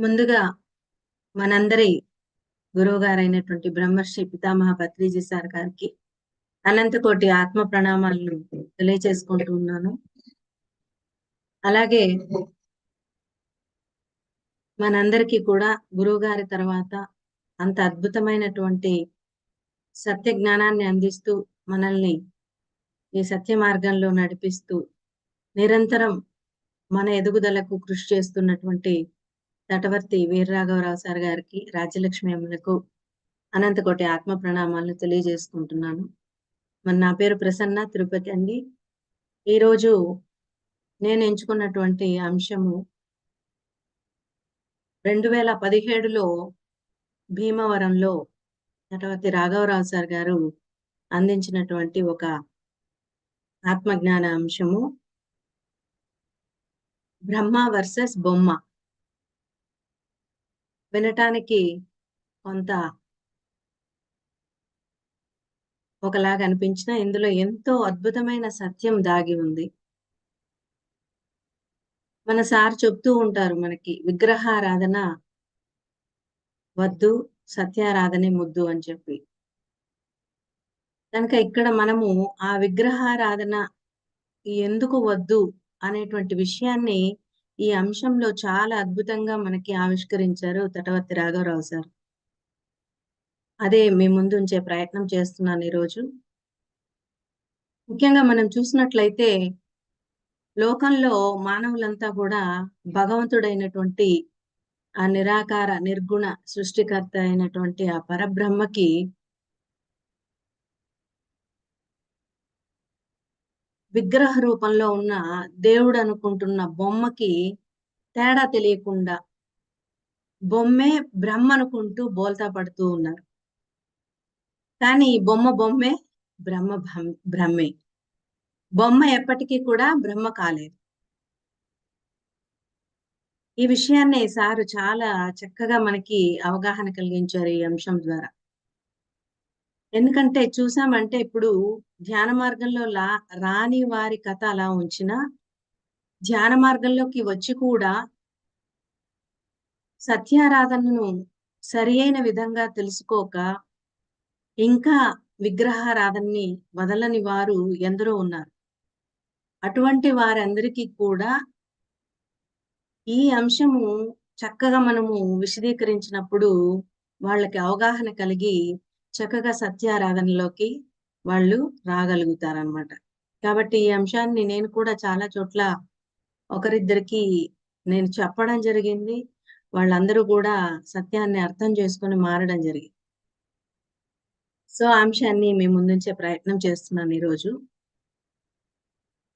ముందుగా మనందరి గురువుగారైనటువంటి బ్రహ్మర్షి పితామహ పత్రిజీ సార్ గారికి అనంతకోటి ఆత్మ ప్రణామాలను తెలియజేసుకుంటూ ఉన్నాను. అలాగే మనందరికీ కూడా గురువు గారి తర్వాత అంత అద్భుతమైనటువంటి సత్య జ్ఞానాన్ని అందిస్తూ మనల్ని ఈ సత్య మార్గంలో నడిపిస్తూ నిరంతరం మన ఎదుగుదలకు కృషి చేస్తున్నటువంటి తటవర్తి వీరరాఘవరావు సార్ గారికి, రాజ్యలక్ష్మి అమ్మలకు అనంతకోటి ఆత్మ ప్రణామాలను తెలియజేసుకుంటున్నాను. నా పేరు ప్రసన్న తిరుపతి అండి. ఈరోజు నేను ఎంచుకున్నటువంటి అంశము 2017లో భీమవరంలో తటవర్తి రాఘవరావు సార్ గారు అందించినటువంటి ఒక ఆత్మజ్ఞాన అంశము, బ్రహ్మ వర్సెస్ బొమ్మ. వినటానికి కొంత ఒకలాగా అనిపించిన ఇందులో ఎంతో అద్భుతమైన సత్యం దాగి ఉంది. మన సార్ చెప్తూ ఉంటారు మనకి, విగ్రహారాధన వద్దు, సత్యారాధనే ముద్దు అని చెప్పి. కనుక ఇక్కడ మనము ఆ విగ్రహారాధన ఎందుకు వద్దు అనేటువంటి విషయాన్ని ఈ అంశంలో చాలా అద్భుతంగా మనకి ఆవిష్కరించారు తటవర్తి రాఘవరావు సార్. అదే మీ ముందు ఉంచే ప్రయత్నం చేస్తున్నాను ఈరోజు. ముఖ్యంగా మనం చూసినట్లయితే లోకంలో మానవులంతా కూడా భగవంతుడైనటువంటి ఆ నిరాకార నిర్గుణ సృష్టికర్త అయినటువంటి ఆ పరబ్రహ్మకి విగ్రహ రూపంలో ఉన్న దేవుడు అనుకుంటున్న బొమ్మకి తేడా తెలియకుండా బొమ్మే బ్రహ్మ అనుకుంటూ బోల్తా పడుతూ ఉన్నారు. కానీ బొమ్మ బొమ్మే, బ్రహ్మ బ్రహ్మే. బొమ్మ ఎప్పటికీ కూడా బ్రహ్మ కాలేదు. ఈ విషయాన్ని సారు చాలా చక్కగా మనకి అవగాహన కలిగించారు ఈ అంశం ద్వారా. ఎందుకంటే చూసామంటే ఇప్పుడు ధ్యాన మార్గంలో రాని వారి కథ అలా ఉంచినా, ధ్యాన మార్గంలోకి వచ్చి కూడా సత్యారాధనను సరి అయిన విధంగా తెలుసుకోక ఇంకా విగ్రహారాధనని వదలని వారు ఎందరో ఉన్నారు. అటువంటి వారందరికీ కూడా ఈ అంశము చక్కగా మనము విశదీకరించినప్పుడు వాళ్ళకి అవగాహన కలిగి చక్కగా సత్యారాధనలోకి వాళ్ళు రాగలుగుతారనమాట. కాబట్టి ఈ అంశాన్ని నేను కూడా చాలా చోట్ల ఒకరిద్దరికి నేను చెప్పడం జరిగింది. వాళ్ళందరూ కూడా సత్యాన్ని అర్థం చేసుకొని మారడం జరిగింది. సో ఆ అంశాన్ని మీ ముందుంచే ప్రయత్నం చేస్తున్నాను ఈరోజు.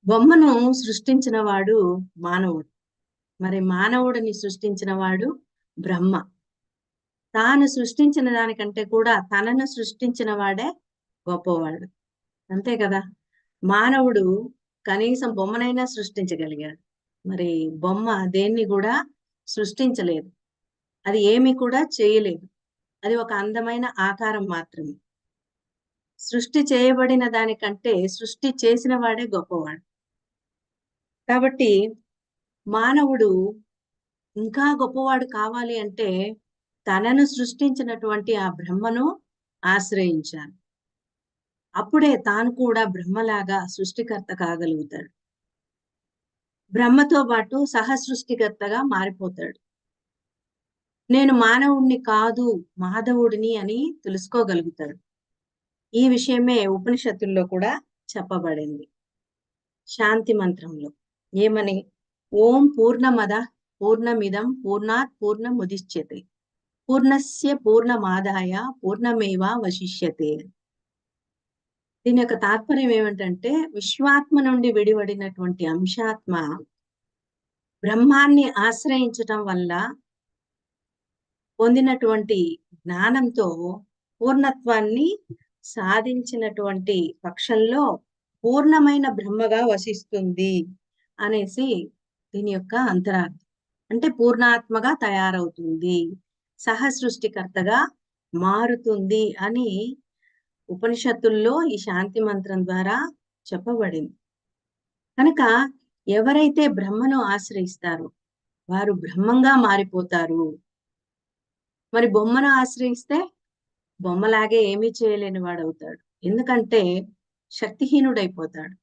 బొమ్మను సృష్టించిన వాడు మానవుడు. మరి మానవుడిని సృష్టించిన వాడు బ్రహ్మ. తాను సృష్టించిన దానికంటే కూడా తనను సృష్టించిన వాడే గొప్పవాడు. అంతే కదా. మానవుడు కనీసం బొమ్మనైనా సృష్టించగలిగాడు. మరి బొమ్మ దేన్ని కూడా సృష్టించలేదు. అది ఏమి కూడా చేయలేదు. అది ఒక అందమైన ఆకారం మాత్రమే. సృష్టి చేయబడిన దానికంటే సృష్టి చేసిన వాడే గొప్పవాడు. కాబట్టి మానవుడు ఇంకా గొప్పవాడు కావాలి అంటే తనను సృష్టించినటువంటి ఆ బ్రహ్మను ఆశ్రయించాలి. అప్పుడే తాను కూడా బ్రహ్మలాగా సృష్టికర్త కాగలుగుతాడు. బ్రహ్మతో పాటు సహ సృష్టికర్తగా మారిపోతాడు. నేను మానవుడిని కాదు, మాధవుడిని అని తెలుసుకోగలుగుతాడు. ఈ విషయమే ఉపనిషత్తుల్లో కూడా చెప్పబడింది. శాంతి మంత్రంలో ఏమని? ఓం పూర్ణమద పూర్ణమిదం పూర్ణాత్ పూర్ణముదిచ్యతే పూర్ణస్య పూర్ణమాదాయ పూర్ణమేవావశిష్యతే. దీని యొక్క తాత్పర్యం ఏమిటంటే, విశ్వాత్మ నుండి విడివడినటువంటి అంశాత్మ బ్రహ్మాన్ని ఆశ్రయించటం వల్ల పొందినటువంటి జ్ఞానంతో పూర్ణత్వాన్ని సాధించినటువంటి పక్షంలో పూర్ణమైన బ్రహ్మగా వసిస్తుంది అనేసి దీని యొక్క అంతరార్థం. అంటే పూర్ణాత్మగా తయారవుతుంది, సహ సృష్టికర్తగా మారుతుంది అని ఉపనిషత్తుల్లో ఈ శాంతి మంత్రం ద్వారా చెప్పబడింది. కనుక ఎవరైతే బ్రహ్మను ఆశ్రయిస్తారో, వారు బ్రహ్మంగా మారిపోతారు. మరి బొమ్మను ఆశ్రయిస్తే బొమ్మలాగే ఏమీ చేయలేని వాడవుతాడు. ఎందుకంటే శక్తిహీనుడైపోతాడు.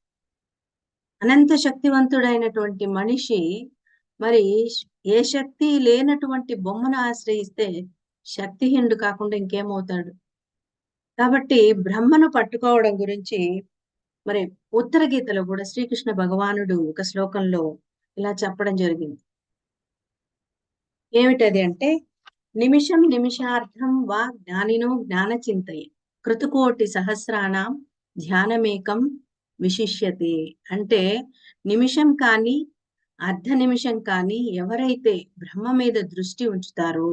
అనంత శక్తివంతుడైనటువంటి మనిషి మరి ఏ శక్తి లేనటువంటి బొమ్మను ఆశ్రయిస్తే శక్తిహీనుడు కాకుండా ఇంకేమవుతాడు? కాబట్టి బ్రహ్మను పట్టుకోవడం గురించి మరి ఉత్తర గీతలో కూడా శ్రీకృష్ణ భగవానుడు ఒక శ్లోకంలో ఇలా చెప్పడం జరిగింది. ఏమిటది అంటే, నిమిషం నిమిషార్థం వా జ్ఞానినో జ్ఞాన చింతయే కృతుకోటి సహస్రానాం ధ్యానమేకం విశిష్యతే. అంటే నిమిషం కానీ అర్ధ నిమిషం కానీ ఎవరైతే బ్రహ్మ మీద దృష్టి ఉంచుతారో,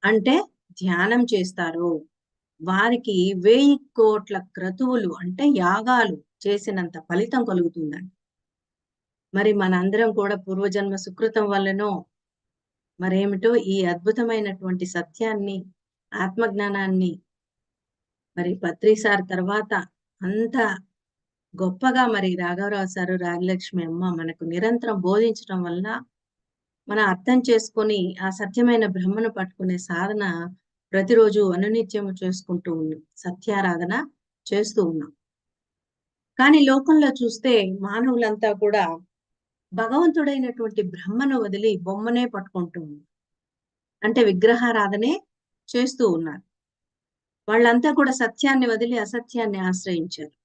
అంటే ధ్యానం చేస్తారో, వారికి 1000 కోట్ల క్రతువులు అంటే యాగాలు చేసినంత ఫలితం కలుగుతుందండి. మరి మనందరం కూడా పూర్వజన్మ సుకృతం వల్లనో మరేమిటో ఈ అద్భుతమైనటువంటి సత్యాన్ని, ఆత్మజ్ఞానాన్ని మరి పత్రిసార్ తర్వాత అంత గొప్పగా మరి రాఘవరావు సారు, రాజలక్ష్మి అమ్మ మనకు నిరంతరం బోధించడం వలన మనం అర్థం చేసుకొని ఆ సత్యమైన బ్రహ్మను పట్టుకునే సాధన ప్రతిరోజు అనునిత్యము చేసుకుంటూ ఉన్నాం. సత్యారాధన చేస్తూ ఉన్నాం. కానీ లోకంలో చూస్తే మానవులంతా కూడా భగవంతుడైనటువంటి బ్రహ్మను వదిలి బొమ్మనే పట్టుకుంటూ ఉన్నారు. అంటే విగ్రహారాధనే చేస్తూ ఉన్నారు. వాళ్ళంతా కూడా సత్యాన్ని వదిలి అసత్యాన్ని ఆశ్రయించారు.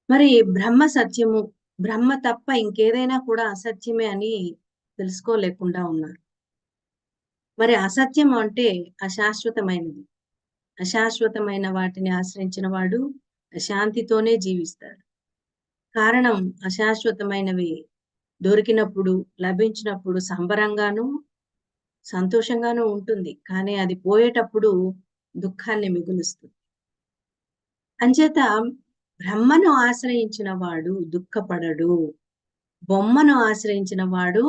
మరి బ్రహ్మ సత్యము, బ్రహ్మ తప్ప ఇంకేదైనా కూడా అసత్యమే అని తెలుసుకోలేకుండా ఉన్నారు. మరి అసత్యం అంటే అశాశ్వతమైనది. అశాశ్వతమైన వాటిని ఆశ్రయించిన వాడు అశాంతితోనే జీవిస్తాడు. కారణం అశాశ్వతమైనవి దొరికినప్పుడు, లభించినప్పుడు సంబరంగాను, సంతోషంగాను ఉంటుంది. కానీ అది పోయేటప్పుడు దుఃఖాన్ని మిగులుస్తుంది. అంచేత బ్రహ్మను ఆశ్రయించిన వాడు దుఃఖపడడు. బొమ్మను ఆశ్రయించిన వాడు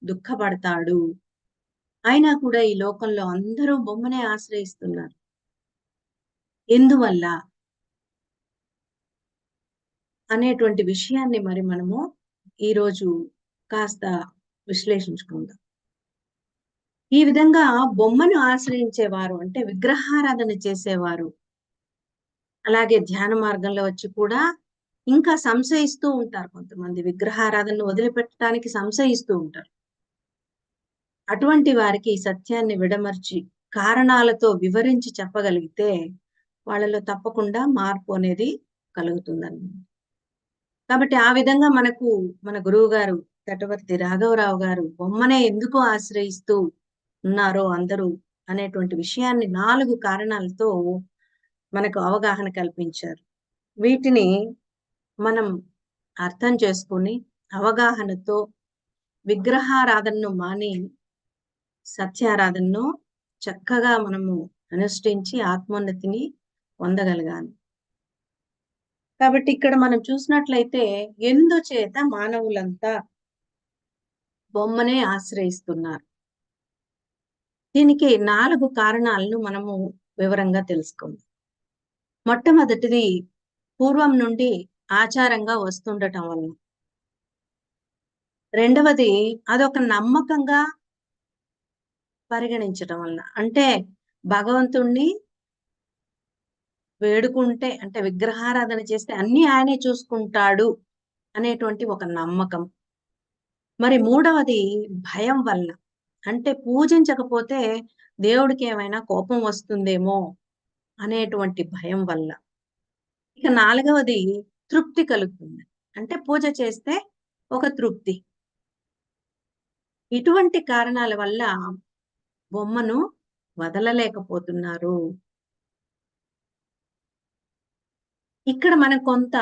దుఃఖపడతాడు. అయినా కూడా ఈ లోకంలో అందరూ బొమ్మనే ఆశ్రయిస్తున్నారు. ఎందువల్ల? అనేటువంటి విషయాన్ని మరి మనము ఈరోజు కాస్త విశ్లేషించుకుందాం. ఈ విధంగా బొమ్మను ఆశ్రయించేవారు అంటే విగ్రహారాధన చేసేవారు, అలాగే ధ్యాన మార్గంలో వచ్చి కూడా ఇంకా సంశయిస్తూ ఉంటారు. కొంతమంది విగ్రహారాధనను వదిలిపెట్టడానికి సంశయిస్తూ ఉంటారు. అటువంటి వారికి ఈ సత్యాన్ని విడమర్చి కారణాలతో వివరించి చెప్పగలిగితే వాళ్ళలో తప్పకుండా మార్పు అనేది కలుగుతుందండి. కాబట్టి ఆ విధంగా మనకు మన గురువు గారు తటవర్తి రాఘవరావు గారు బొమ్మనే ఎందుకు ఆశ్రయిస్తూ ఉన్నారో అందరూ అనేటువంటి విషయాన్ని 4 కారణాలతో మనకు అవగాహన కల్పించారు. వీటిని మనం అర్థం చేసుకుని అవగాహనతో విగ్రహారాధనను మాని సత్యారాధనను చక్కగా మనము అనుష్ఠించి ఆత్మోన్నతిని పొందగలగాలి. కాబట్టి ఇక్కడ మనం చూసినట్లయితే ఎందుచేత మానవులంతా బొమ్మనే ఆశ్రయిస్తున్నారు. దీనికి 4 కారణాలను మనము వివరంగా తెలుసుకుందాం. మొట్టమొదటిది పూర్వం నుండి ఆచారంగా వస్తుండటం వలన. రెండవది అదొక నమ్మకంగా పరిగణించటం వలన. అంటే భగవంతుణ్ణి వేడుకుంటే అంటే విగ్రహారాధన చేస్తే అన్నీ ఆయనే చూసుకుంటాడు అనేటువంటి ఒక నమ్మకం. మరి మూడవది భయం వల్ల. అంటే పూజించకపోతే దేవుడికి ఏమైనా కోపం వస్తుందేమో అనేటువంటి భయం వల్ల. ఇక నాలుగవది తృప్తి కలుగుతుంది. అంటే పూజ చేస్తే ఒక తృప్తి. ఇటువంటి కారణాల వల్ల బొమ్మను వదలలేకపోతున్నారు. ఇక్కడ మనం కొంత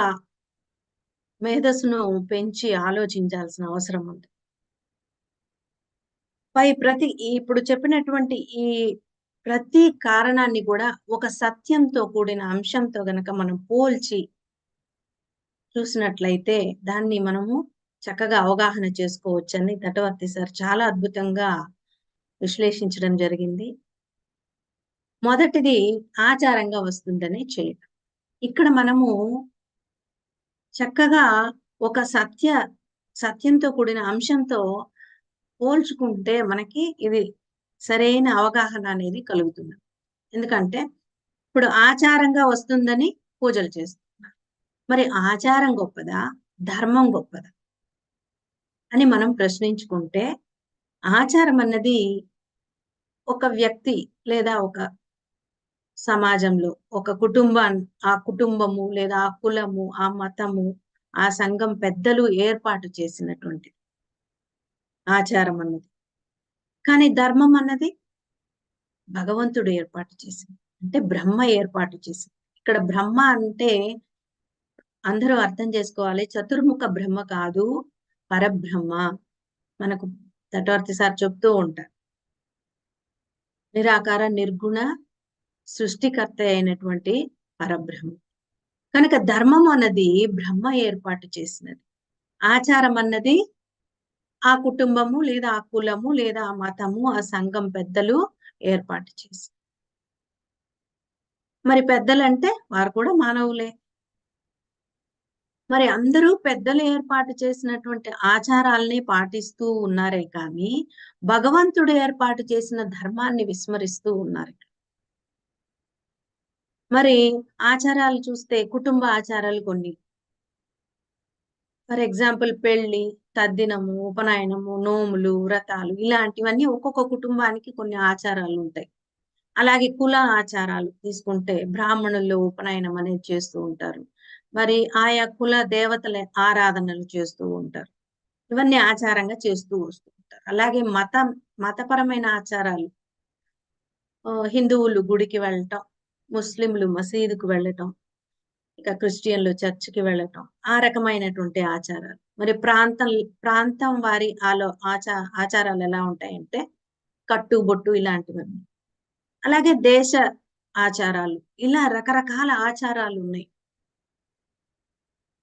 మేధస్సును పెంచి ఆలోచించాల్సిన అవసరం ఉంది. ఇప్పుడు చెప్పినటువంటి ఈ ప్రతి కారణాన్ని కూడా ఒక సత్యంతో కూడిన అంశంతో గనక మనం పోల్చి చూసినట్లయితే దాన్ని మనము చక్కగా అవగాహన చేసుకోవచ్చని తటవర్తి సార్ చాలా అద్భుతంగా విశ్లేషించడం జరిగింది. మొదటిది ఆచారంగా వస్తుందని చేయటం. ఇక్కడ మనము చక్కగా ఒక సత్య సత్యంతో కూడిన అంశంతో పోల్చుకుంటే మనకి ఇది సరైన అవగాహన అనేది కలుగుతుంది. ఎందుకంటే ఇప్పుడు ఆచారంగా వస్తుందని పూజలు చేస్తున్నారు. మరి ఆచారం గొప్పదా? ధర్మం గొప్పదా? అని మనం ప్రశ్నించుకుంటే ఆచారం అన్నది ఒక వ్యక్తి లేదా ఒక సమాజంలో ఒక ఆ కుటుంబము లేదా ఆ కులము, ఆ మతము, ఆ సంఘం పెద్దలు ఏర్పాటు చేసినటువంటిది ఆచారం అన్నది. కానీ ధర్మం అన్నది భగవంతుడు ఏర్పాటు చేసింది. అంటే బ్రహ్మ ఏర్పాటు చేసింది. ఇక్కడ బ్రహ్మ అంటే అందరూ అర్థం చేసుకోవాలి. చతుర్ముఖ బ్రహ్మ కాదు, పరబ్రహ్మ. మనకు తటవర్తి సార్ చెప్తూ ఉంటారు. నిరాకార, నిర్గుణ సృష్టికర్త అయినటువంటి పరబ్రహ్మ. కనుక ధర్మం అన్నది బ్రహ్మ ఏర్పాటు చేసినది. ఆచారం అన్నది ఆ కుటుంబము లేదా ఆ కులము లేదా ఆ మతము, ఆ సంఘం పెద్దలు ఏర్పాటు చేసి. మరి పెద్దలంటే వారు కూడా మానవులే. మరి అందరూ పెద్దలు ఏర్పాటు చేసినటువంటి ఆచారాల్ని పాటిస్తూ ఉన్నారే కానీ, భగవంతుడు ఏర్పాటు చేసిన ధర్మాన్ని విస్మరిస్తూ ఉన్నారు. మరి ఆచారాలు చూస్తే కుటుంబ ఆచారాలు కొన్ని. ఫర్ ఎగ్జాంపుల్ పెళ్లి, తద్దినము, ఉపనయనము, నోములు, వ్రతాలు ఇలాంటివన్నీ ఒక్కొక్క కుటుంబానికి కొన్ని ఆచారాలుంటాయి. అలాగే కుల ఆచారాలు తీసుకుంటే బ్రాహ్మణుల్లో ఉపనయనం అనేది చేస్తూ ఉంటారు. మరి ఆయా కుల దేవతల ఆరాధనలు చేస్తూ ఉంటారు. ఇవన్నీ ఆచారంగా చేస్తూ వస్తూ ఉంటారు. అలాగే మతపరమైన ఆచారాలు హిందువులు గుడికి వెళ్ళటం, ముస్లింలు మసీదుకు వెళ్ళటం, ఇక క్రిస్టియన్లు చర్చికి వెళ్ళటం, ఆ రకమైనటువంటి ఆచారాలు. మరి ప్రాంతం వారి ఆచారాలు ఎలా ఉంటాయంటే కట్టు, బొట్టు ఇలాంటివన్నీ. అలాగే దేశ ఆచారాలు. ఇలా రకరకాల ఆచారాలున్నాయి.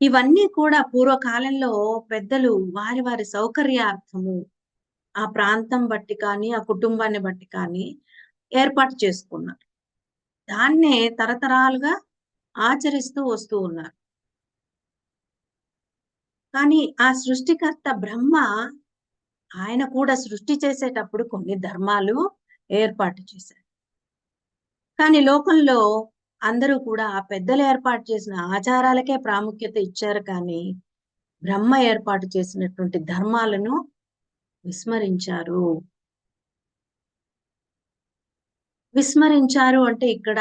ఇవన్నీ కూడా పూర్వకాలంలో పెద్దలు వారి వారి సౌకర్యార్థము ఆ ప్రాంతం బట్టి కానీ, ఆ కుటుంబాన్ని బట్టి కానీ ఏర్పాటు చేసుకున్నారు. దాన్నే తరతరాలుగా ఆచరిస్తూ వస్తూ ఉన్నారు. కానీ ఆ సృష్టికర్త బ్రహ్మ ఆయన కూడా సృష్టి చేసేటప్పుడు కొన్ని ధర్మాలు ఏర్పాటు చేశారు. కానీ లోకంలో అందరూ కూడా ఆ పెద్దలు ఏర్పాటు చేసిన ఆచారాలకే ప్రాముఖ్యత ఇచ్చారు కానీ, బ్రహ్మ ఏర్పాటు చేసినటువంటి ధర్మాలను విస్మరించారు. విస్మరించారు అంటే ఇక్కడ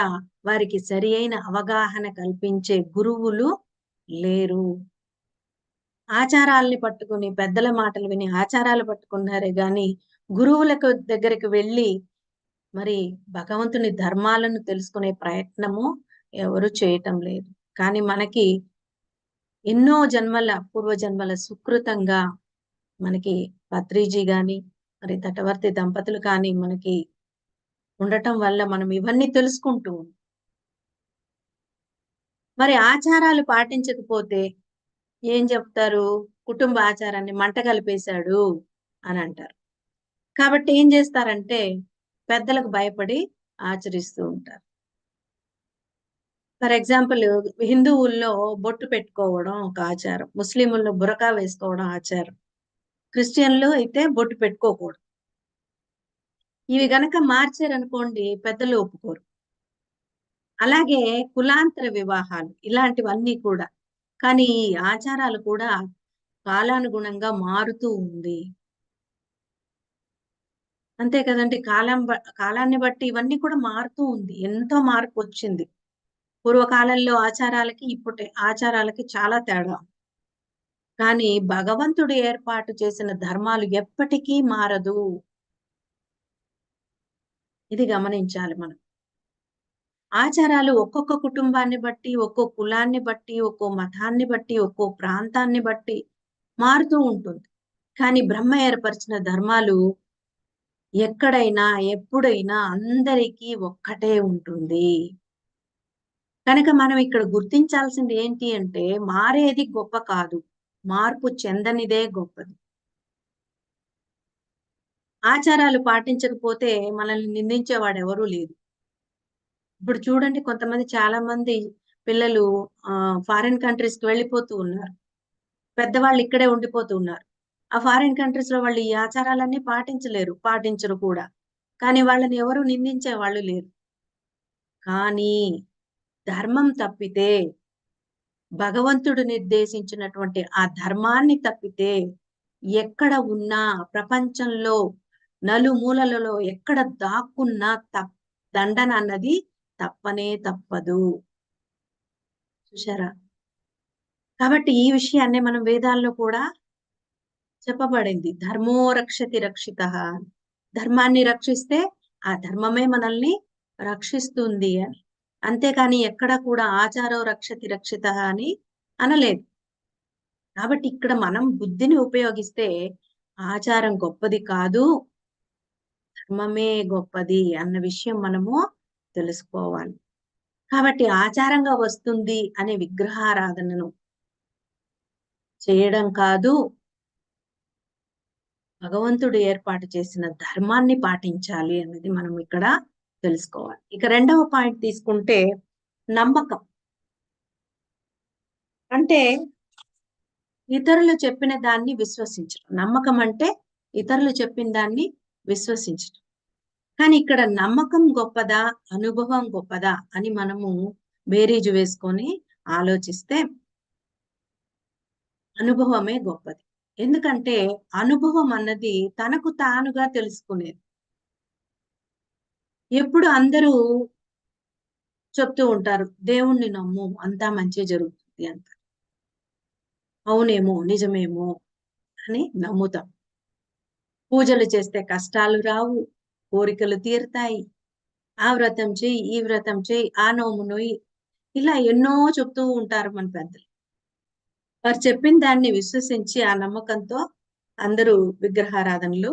వారికి సరియైన అవగాహన కల్పించే గురువులు లేరు. ఆచారాల్ని పట్టుకొని పెద్దల మాటలు విని ఆచారాలు పట్టుకున్నారే గాని, గురువులకు దగ్గరికి వెళ్లి మరి భగవంతుని ధర్మాలను తెలుసుకునే ప్రయత్నము ఎవరు చేయటం లేదు. కానీ మనకి ఎన్నో జన్మల పూర్వ జన్మల సుకృతంగా మనకి పత్రిజీ గాని, మరి తటవర్తి దంపతులు కానీ మనకి ఉండటం వల్ల మనం ఇవన్నీ తెలుసుకుంటూ మరి ఆచారాలు పాటించకపోతే ఏం చెప్తారు? కుటుంబ ఆచారాన్ని మంట కలిపేశాడు అని అంటారు. కాబట్టి ఏం చేస్తారంటే పెద్దలకు భయపడి ఆచరిస్తూ ఉంటారు. ఫర్ ఎగ్జాంపుల్ హిందువుల్లో బొట్టు పెట్టుకోవడం ఒక ఆచారం. ముస్లిముల్లో బురకా వేసుకోవడం ఆచారం. క్రిస్టియన్‌లు అయితే బొట్టు పెట్టుకోకూడదు. ఇవి గనక మార్చారనుకోండి పెద్దలు ఒప్పుకోరు. అలాగే కులాంతర వివాహాలు ఇలాంటివన్నీ కూడా. కానీ ఈ ఆచారాలు కూడా కాలానుగుణంగా మారుతూ ఉంది. అంతే కదండీ! కాలాన్ని బట్టి ఇవన్నీ కూడా మారుతూ ఉంది. ఎంతో మార్పొచ్చింది. పూర్వకాలంలో ఆచారాలకి, ఇప్పటి ఆచారాలకి చాలా తేడా. కానీ భగవంతుడు ఏర్పాటు చేసిన ధర్మాలు ఎప్పటికీ మారదు. ఇది గమనించాలి మనం. ఆచారాలు ఒక్కొక్క కుటుంబాన్ని బట్టి, ఒక్కో కులాన్ని బట్టి, ఒక్కో మతాన్ని బట్టి, ఒక్కో ప్రాంతాన్ని బట్టి మారుతూ ఉంటుంది. కానీ బ్రహ్మ ఏర్పరిచిన ధర్మాలు ఎక్కడైనా, ఎప్పుడైనా అందరికీ ఒక్కటే ఉంటుంది. కనుక మనం ఇక్కడ గుర్తించాల్సింది ఏంటి అంటే, మారేది గొప్ప కాదు. మార్పు చెందనిదే గొప్పది. ఆచారాలు పాటించకపోతే మనల్ని నిందించేవాడెవరూ లేరు. ఇప్పుడు చూడండి కొంతమంది చాలా మంది పిల్లలు ఫారిన్ కంట్రీస్‌కి వెళ్ళిపోతూ ఉన్నారు. పెద్దవాళ్ళు ఇక్కడే ఉండిపోతూ ఉన్నారు. ఆ ఫారిన్ కంట్రీస్‌లో వాళ్ళు ఈ ఆచారాలన్నీ పాటించలేరు. పాటించరు కూడా. కానీ వాళ్ళని ఎవరు నిందించే వాళ్ళు లేరు. కానీ ధర్మం తప్పితే, భగవంతుడు నిర్దేశించినటువంటి ఆ ధర్మాన్ని తప్పితే, ఎక్కడ ఉన్నా ప్రపంచంలో నలుమూలలలో ఎక్కడ దాక్కున్నా దండన అన్నది తప్పనే తప్పదు. చూశారా? కాబట్టి ఈ విషయాన్నే మనం వేదాల్లో కూడా చెప్పబడింది. ధర్మో రక్షతి రక్షితః. ధర్మాన్ని రక్షిస్తే ఆ ధర్మమే మనల్ని రక్షిస్తుంది అని. అంతేకాని ఎక్కడ కూడా ఆచారో రక్షతి రక్షితః అని అనలేదు. కాబట్టి ఇక్కడ మనం బుద్ధిని ఉపయోగిస్తే ఆచారం గొప్పది కాదు, ధర్మమే గొప్పది అన్న విషయం మనము తెలుసుకోవాలి. కాబట్టి ఆచారంగా వస్తుంది అనే విగ్రహారాధనను చేయడం కాదు, భగవంతుడు ఏర్పాటు చేసిన ధర్మాన్ని పాటించాలి అన్నది మనం ఇక్కడ తెలుసుకోవాలి. ఇక రెండవ పాయింట్ తీసుకుంటే నమ్మకం. అంటే ఇతరులు చెప్పిన దాన్ని విశ్వసించడం. నమ్మకం అంటే ఇతరులు చెప్పిన దాన్ని విశ్వసించడం. కానీ ఇక్కడ నమ్మకం గొప్పదా? అనుభవం గొప్పదా? అని మనము బేరీజు వేసుకొని ఆలోచిస్తే అనుభవమే గొప్పది. ఎందుకంటే అనుభవం అన్నది తనకు తానుగా తెలుసుకునేది. ఎప్పుడు అందరూ చెప్తూ ఉంటారు. దేవుణ్ణి నమ్ము అంతా మంచే జరుగుతుంది అంటారు. అవునేమో, నిజమేమో అని నమ్ముతాం. పూజలు చేస్తే కష్టాలు రావు, కోరికలు తీరుతాయి. ఆ వ్రతం చెయ్యి, ఈ వ్రతం చెయ్యి, ఆ నోము నొయ్యి. ఇలా ఎన్నో చెప్తూ ఉంటారు మన పెద్దలు. వారు చెప్పిన దాన్ని విశ్వసించి ఆ నమ్మకంతో అందరూ విగ్రహారాధనలు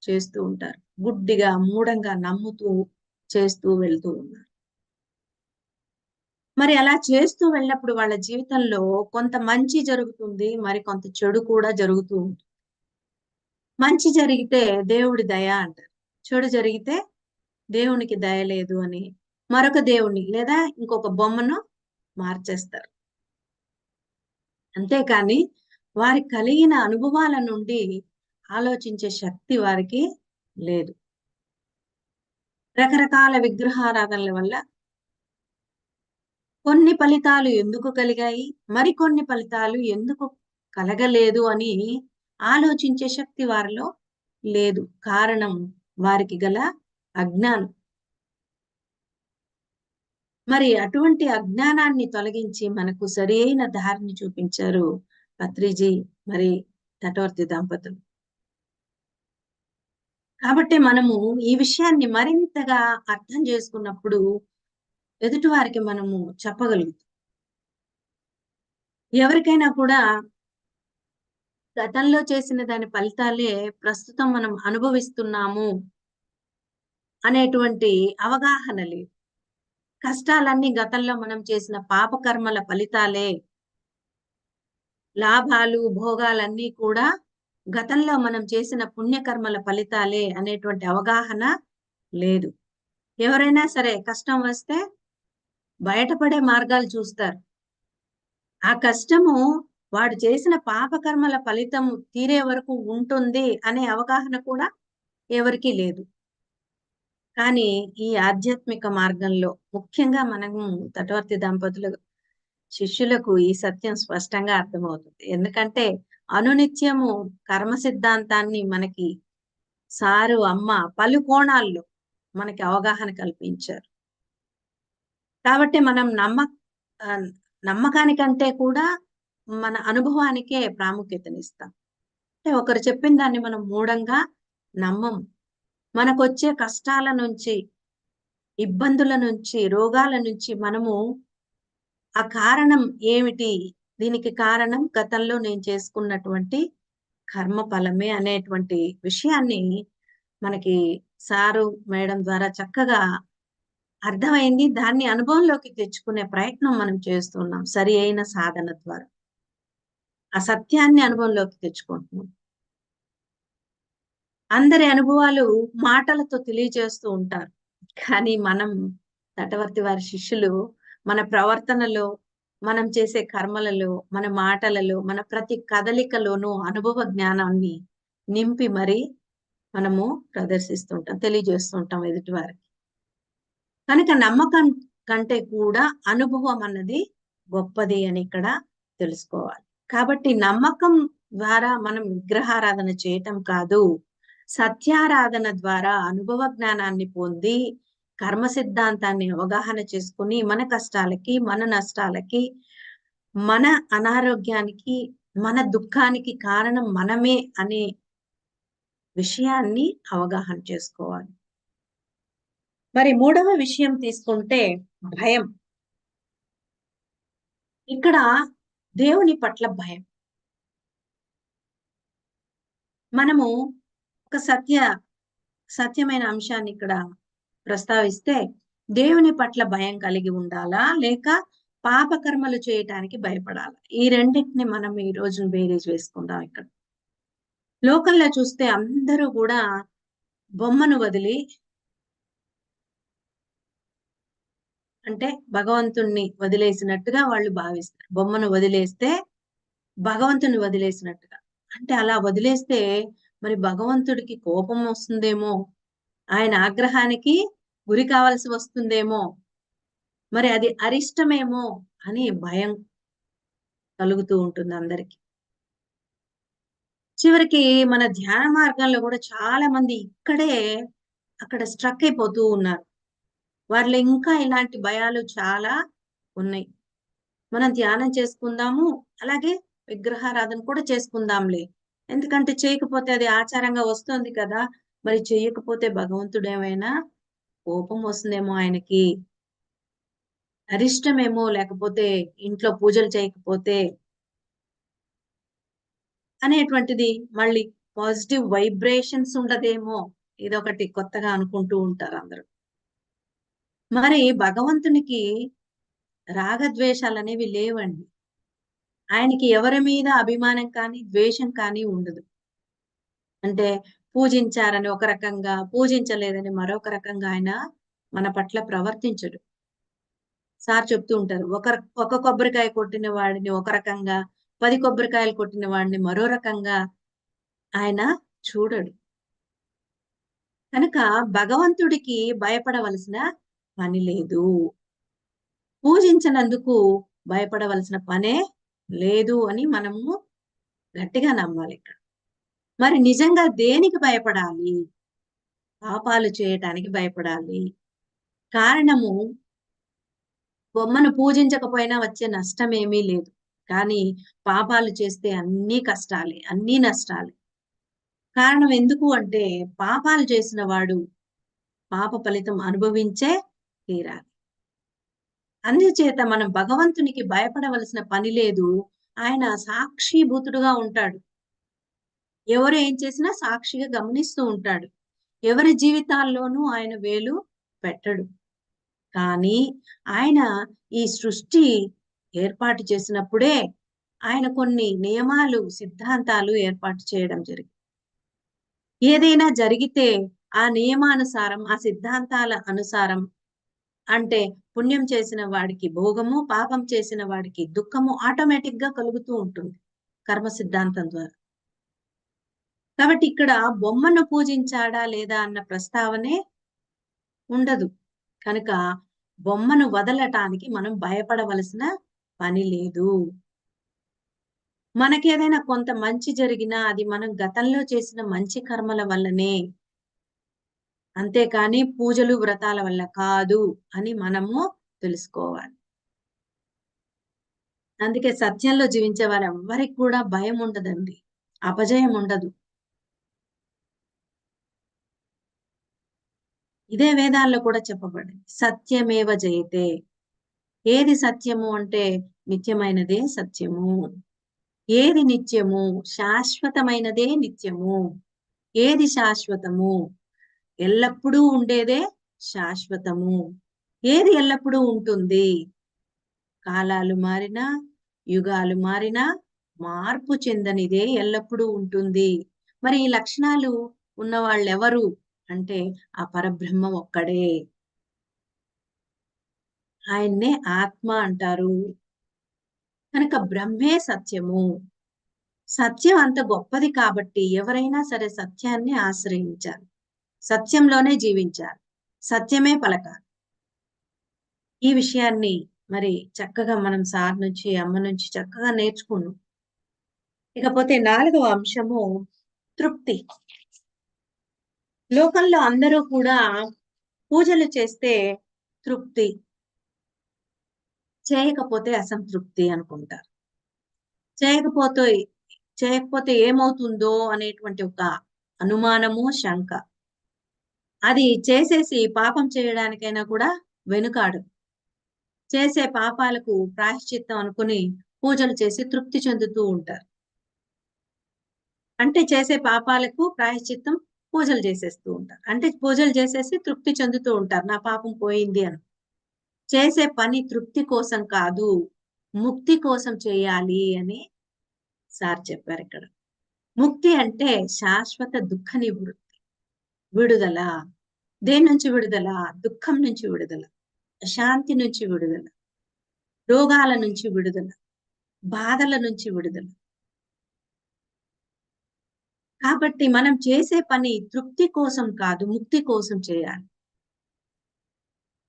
చేస్తూ ఉంటారు. గుడ్డిగా, మూఢంగా నమ్ముతూ చేస్తూ వెళ్తూ ఉన్నారు. మరి అలా చేస్తూ వెళ్ళినప్పుడు వాళ్ళ జీవితంలో కొంత మంచి జరుగుతుంది. మరి కొంత చెడు కూడా జరుగుతూ ఉంటుంది. మంచి జరిగితే దేవుడి దయ అంటారు. చెడు జరిగితే దేవునికి దయ లేదు అని మరొక దేవుణ్ణి లేదా ఇంకొక బొమ్మను మార్చేస్తారు. అంతేకాని వారికి కలిగిన అనుభవాల నుండి ఆలోచించే శక్తి వారికి లేదు. రకరకాల విగ్రహారాధనల వల్ల కొన్ని ఫలితాలు ఎందుకు కలిగాయి? మరికొన్ని ఫలితాలు ఎందుకు కలగలేదు అని ఆలోచించే శక్తి వారిలో లేదు. కారణం వారికి గల అజ్ఞానం. మరి అటువంటి అజ్ఞానాన్ని తొలగించి మనకు సరియైన దారిని చూపించారు పత్రిజీ మరి తటవర్తి దంపతులు. కాబట్టి మనము ఈ విషయాన్ని మరింతగా అర్థం చేసుకున్నప్పుడు ఎదుటివారికి మనము చెప్పగలుగుతాం. ఎవరికైనా కూడా గతంలో చేసిన దాని ఫలితాలే ప్రస్తుతం మనం అనుభవిస్తున్నాము అనేటువంటి అవగాహన లేదు. కష్టాలన్నీ గతంలో మనం చేసిన పాపకర్మల ఫలితాలే. లాభాలు, భోగాలన్నీ కూడా గతంలో మనం చేసిన పుణ్యకర్మల ఫలితాలే అనేటువంటి అవగాహన లేదు. ఎవరైనా సరే కష్టం వస్తే బయటపడే మార్గాలు చూస్తారు. ఆ కష్టము వాడు చేసిన పాపకర్మల ఫలితం తీరే వరకు ఉంటుంది అనే అవగాహన కూడా ఎవరికీ లేదు. కానీ ఈ ఆధ్యాత్మిక మార్గంలో ముఖ్యంగా మనము తటవర్తి దంపతులు శిష్యులకు ఈ సత్యం స్పష్టంగా అర్థమవుతుంది. ఎందుకంటే అనునిత్యము కర్మ సిద్ధాంతాన్ని మనకి సారు, అమ్మ పలు కోణాల్లో మనకి అవగాహన కల్పించారు. కాబట్టి మనం ఆహ్, నమ్మకానికంటే కూడా మన అనుభవానికే ప్రాముఖ్యతనిస్తాం. అంటే ఒకరు చెప్పిన దాన్ని మనం మూఢంగా నమ్మము. మనకొచ్చే కష్టాల నుంచి, ఇబ్బందుల నుంచి, రోగాల నుంచి మనము ఆ కారణం ఏమిటి? దీనికి కారణం గతంలో నేను చేసుకున్నటువంటి కర్మ ఫలమే అనేటువంటి విషయాన్ని మనకి సారు, మేడం ద్వారా చక్కగా అర్థమైంది. దాన్ని అనుభవంలోకి తెచ్చుకునే ప్రయత్నం మనం చేస్తున్నాం. సరి అయిన సాధన ద్వారా. ఆ సత్యాన్ని అనుభవంలోకి తెచ్చుకుంటున్నాం. అందరి అనుభవాలు మాటలతో తెలియజేస్తూ ఉంటారు. కానీ మనం తటవర్తి వారి శిష్యులు మన ప్రవర్తనలో మనం చేసే కర్మలలో, మన మాటలలో, మన ప్రతి కదలికలోనూ అనుభవ జ్ఞానాన్ని నింపి మరి మనము ప్రదర్శిస్తుంటాం, తెలియజేస్తుంటాం ఎదుటివారికి. కనుక నమ్మకం కంటే కూడా అనుభవం అన్నది గొప్పది అని ఇక్కడ తెలుసుకోవాలి. కాబట్టి నమ్మకం ద్వారా మనం విగ్రహారాధన చేయటం కాదు. సత్యారాధన ద్వారా అనుభవ జ్ఞానాన్ని పొంది, కర్మ సిద్ధాంతాన్ని అవగాహన చేసుకొని, మన కష్టాలకి, మన నష్టాలకి, మన అనారోగ్యానికి, మన దుఃఖానికి కారణం మనమే అనే విషయాన్ని అవగాహన చేసుకోవాలి. మరి మూడవ విషయం తీసుకుంటే భయం. ఇక్కడ దేవుని పట్ల భయం. మనము ఒక సత్యమైన అంశాన్ని ఇక్కడ ప్రస్తావిస్తే, దేవుని పట్ల భయం కలిగి ఉండాలా? లేక పాపకర్మలు చేయటానికి భయపడాలా? ఈ రెండిటిని మనం ఈ రోజు బేరీజు వేసుకుందాం ఇక్కడ. లోకంలో చూస్తే అందరూ గూడా బొమ్మను వదిలి, అంటే భగవంతుణ్ణి వదిలేసినట్టుగా వాళ్ళు భావిస్తారు. బొమ్మను వదిలేస్తే భగవంతుని వదిలేసినట్టుగా. అంటే అలా వదిలేస్తే మరి భగవంతుడికి కోపం వస్తుందేమో, ఆయన ఆగ్రహానికి గురి కావాల్సి వస్తుందేమో, మరి అది అరిష్టమేమో అని భయం కలుగుతూ ఉంటుంది అందరికి. చివరికి మన ధ్యాన మార్గంలో కూడా చాలా మంది ఇక్కడే అక్కడ స్ట్రక్ అయిపోతూ ఉన్నారు. వారిలో ఇంకా ఇలాంటి భయాలు చాలా ఉన్నాయి. మనం ధ్యానం చేసుకుందాము, అలాగే విగ్రహారాధన కూడా చేసుకుందాంలే. ఎందుకంటే చేయకపోతే అది ఆచారంగా వస్తుంది కదా! మరి చెయ్యకపోతే భగవంతుడేమైనా కోపం వస్తుందేమో ఆయనకి, అరిష్టమేమో, లేకపోతే ఇంట్లో పూజలు చేయకపోతే అనేటువంటిది, మళ్ళీ పాజిటివ్ వైబ్రేషన్స్ ఉండదేమో, ఇదొకటి కొత్తగా అనుకుంటూ ఉంటారు అందరూ. మరి భగవంతునికి రాగద్వేషాలనేవి లేవండి. ఆయనకి ఎవరి మీద అభిమానం కానీ, ద్వేషం కానీ ఉండదు. అంటే పూజించారని ఒక రకంగా, పూజించలేదని మరొక రకంగా ఆయన మన పట్ల ప్రవర్తించడు. సార్ చెప్తూ ఉంటారు. ఒక కొబ్బరికాయ కొట్టిన వాడిని ఒక రకంగా, 10 కొబ్బరికాయలు కొట్టిన వాడిని మరో రకంగా ఆయన చూడడు. కనుక భగవంతుడికి భయపడవలసిన పని లేదు. పూజించనందుకు భయపడవలసిన పనే లేదు అని మనము గట్టిగా నమ్మాలిక్కడ. మరి నిజంగా దేనికి భయపడాలి? పాపాలు చేయటానికి భయపడాలి. కారణము, బొమ్మను పూజించకపోయినా వచ్చే నష్టమేమీ లేదు. కానీ పాపాలు చేస్తే అన్నీ కష్టాలే, అన్నీ నష్టాలే. కారణం ఎందుకు అంటే, పాపాలు చేసిన వాడు పాప ఫలితం అనుభవించే తీరాలి. అందుచేత మనం భగవంతునికి భయపడవలసిన పని లేదు. ఆయన సాక్షిభూతుడుగా ఉంటాడు. ఎవరు ఏం చేసినా సాక్షిగా గమనిస్తూ ఉంటాడు. ఎవరి జీవితాల్లోనూ ఆయన వేలు పెట్టడు. కానీ ఆయన ఈ సృష్టి ఏర్పాటు చేసినప్పుడే ఆయన కొన్ని నియమాలు, సిద్ధాంతాలు ఏర్పాటు చేయడం జరిగింది. ఏదైనా జరిగితే ఆ నియమానుసారం, ఆ సిద్ధాంతాల అనుసారం, అంటే పుణ్యం చేసిన వాడికి భోగము, పాపం చేసిన వాడికి దుఃఖము ఆటోమేటిక్‌గా కలుగుతూ ఉంటుంది కర్మ సిద్ధాంతం ద్వారా. కాబట్టి ఇక్కడ బొమ్మను పూజించాడా లేదా అన్న ప్రస్తావనే ఉండదు. కనుక బొమ్మను వదలటానికి మనం భయపడవలసిన పని లేదు. మనకేదైనా కొంత మంచి జరిగినా అది మనం గతంలో చేసిన మంచి కర్మల వల్లనే. అంతేకాని పూజలు, వ్రతాల వల్ల కాదు అని మనము తెలుసుకోవాలి. అందుకే సత్యంలో జీవించే వారెవ్వరికి కూడా భయం ఉండదండి. అపజయం ఉండదు. ఇదే వేదాల్లో కూడా చెప్పబడింది. సత్యమేవ జయతే. ఏది సత్యము అంటే నిత్యమైనదే సత్యము. ఏది నిత్యము? శాశ్వతమైనదే నిత్యము. ఏది శాశ్వతము? ఎల్లప్పుడూ ఉండేదే శాశ్వతము. ఏది ఎల్లప్పుడూ ఉంటుంది? కాలాలు మారినా, యుగాలు మారినా మార్పు చెందనిదే ఎల్లప్పుడూ ఉంటుంది. మరి ఈ లక్షణాలు ఉన్నవాళ్ళెవరు అంటే ఆ పరబ్రహ్మ ఒక్కడే. ఆయన్నే ఆత్మ అంటారు. కనుక బ్రహ్మే సత్యము. సత్యం అంత గొప్పది కాబట్టి ఎవరైనా సరే సత్యాన్ని ఆశ్రయించాలి. సత్యంలోనే జీవించాలి. సత్యమే పలకాలి. ఈ విషయాన్ని మరి చక్కగా మనం సార్ నుంచి, అమ్మ నుంచి చక్కగా నేర్చుకున్నాం. ఇకపోతే 4వ అంశము తృప్తి. లోకంలో అందరూ కూడా పూజలు చేస్తే తృప్తి, చేయకపోతే అసంతృప్తి అనుకుంటారు. చేయకపోతే చేయకపోతే ఏమవుతుందో అనేటువంటి ఒక అనుమానము, శంక. అది చేసేసి పాపం చేయడానికైనా కూడా వెనుకాడరు. చేసే పాపాలకు ప్రాయశ్చిత్తం అనుకుని పూజలు చేసి తృప్తి చెందుతూ ఉంటారు. అంటే చేసే పాపాలకు ప్రాయశ్చిత్తం పూజలు చేసేస్తూ ఉంటారు. అంటే పూజలు చేసేసి తృప్తి చెందుతూ ఉంటారు. నా పాపం పోయింది అని. చేసే పని తృప్తి కోసం కాదు, ముక్తి కోసం చేయాలి అని సార్ చెప్పారిక్కడ. ముక్తి అంటే శాశ్వత దుఃఖ నివృత్తి. విడుదల. దేని నుంచి విడుదల? దుఃఖం నుంచి విడుదల. శాంతి నుంచి విడుదల. రోగాల నుంచి విడుదల. బాధల నుంచి విడుదల. కాబట్టి మనం చేసే పని తృప్తి కోసం కాదు, ముక్తి కోసం చేయాలి.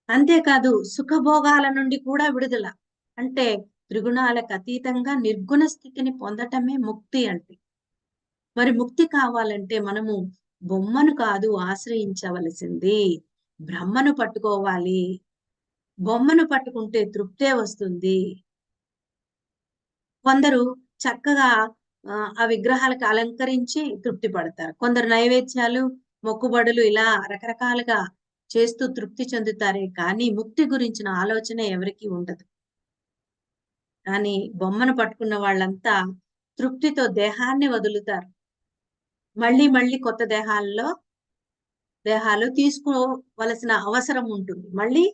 అంతేకాదు సుఖభోగాల నుండి కూడా విడుదల. అంటే త్రిగుణాలకు అతీతంగా నిర్గుణ స్థితిని పొందటమే ముక్తి అంటే. మరి ముక్తి కావాలంటే మనము బొమ్మను కాదు ఆశ్రయించవలసింది. బ్రహ్మను పట్టుకోవాలి. బొమ్మను పట్టుకుంటే తృప్తే వస్తుంది. కొందరు చక్కగా ఆ విగ్రహాలకు అలంకరించి తృప్తి పడతారు. కొందరు నైవేద్యాలు, మొక్కుబడులు ఇలా రకరకాలుగా చేస్తూ తృప్తి చెందుతారే కానీ ముక్తి గురించిన ఆలోచన ఎవరికీ ఉండదు. కానీ బొమ్మను పట్టుకున్న వాళ్ళంతా తృప్తితో దేహాన్ని వదులుతారు. మళ్ళీ మళ్ళీ కొత్త దేహాలు తీసుకోవలసిన అవసరం ఉంటుంది. మళ్ళీ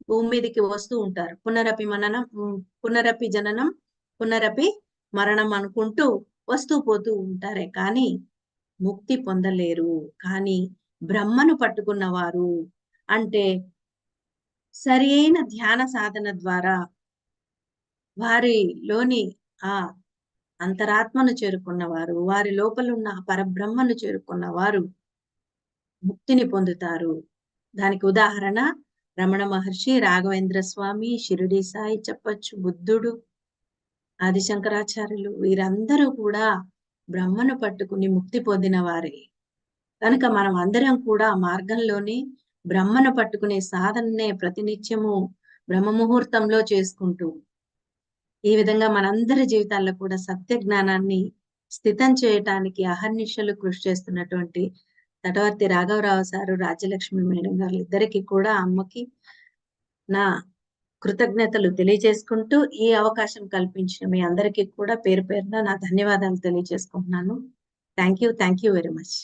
భూమి మీదకి వస్తూ ఉంటారు. పునరపి జననం, పునరపి మరణం అనుకుంటూ వస్తూ పోతూ ఉంటారే కానీ ముక్తి పొందలేరు. కానీ బ్రహ్మను పట్టుకున్నవారు అంటే సరియైన ధ్యాన సాధన ద్వారా వారిలోని ఆ అంతరాత్మను చేరుకున్నవారు, వారి లోపలున్న పరబ్రహ్మను చేరుకున్నవారు ముక్తిని పొందుతారు. దానికి ఉదాహరణ రమణ మహర్షి, రాఘవేంద్ర స్వామి, షిరిడి సాయి చెప్పొచ్చు, బుద్ధుడు, ఆది శంకరాచార్యులు వీరందరూ కూడా బ్రహ్మను పట్టుకుని ముక్తి పొందిన వారే. కనుక మనం అందరం కూడా మార్గంలోని బ్రహ్మను పట్టుకునే సాధననే ప్రతినిత్యము బ్రహ్మ ముహూర్తంలో చేసుకుంటూ ఈ విధంగా మనందరి జీవితాల్లో కూడా సత్య జ్ఞానాన్ని స్థితం చేయటానికి అహర్నిశలు కృషి చేస్తున్నటువంటి తటవర్తి రాఘవరావు సారు, రాజ్యలక్ష్మి మేడం గారు ఇద్దరికి కూడా అమ్మకి నా కృతజ్ఞతలు తెలియజేసుకుంటూ ఈ అవకాశం కల్పించిన మీ అందరికీ కూడా పేరు పేరున నా ధన్యవాదాలు తెలియజేసుకుంటున్నాను. Thank you very much.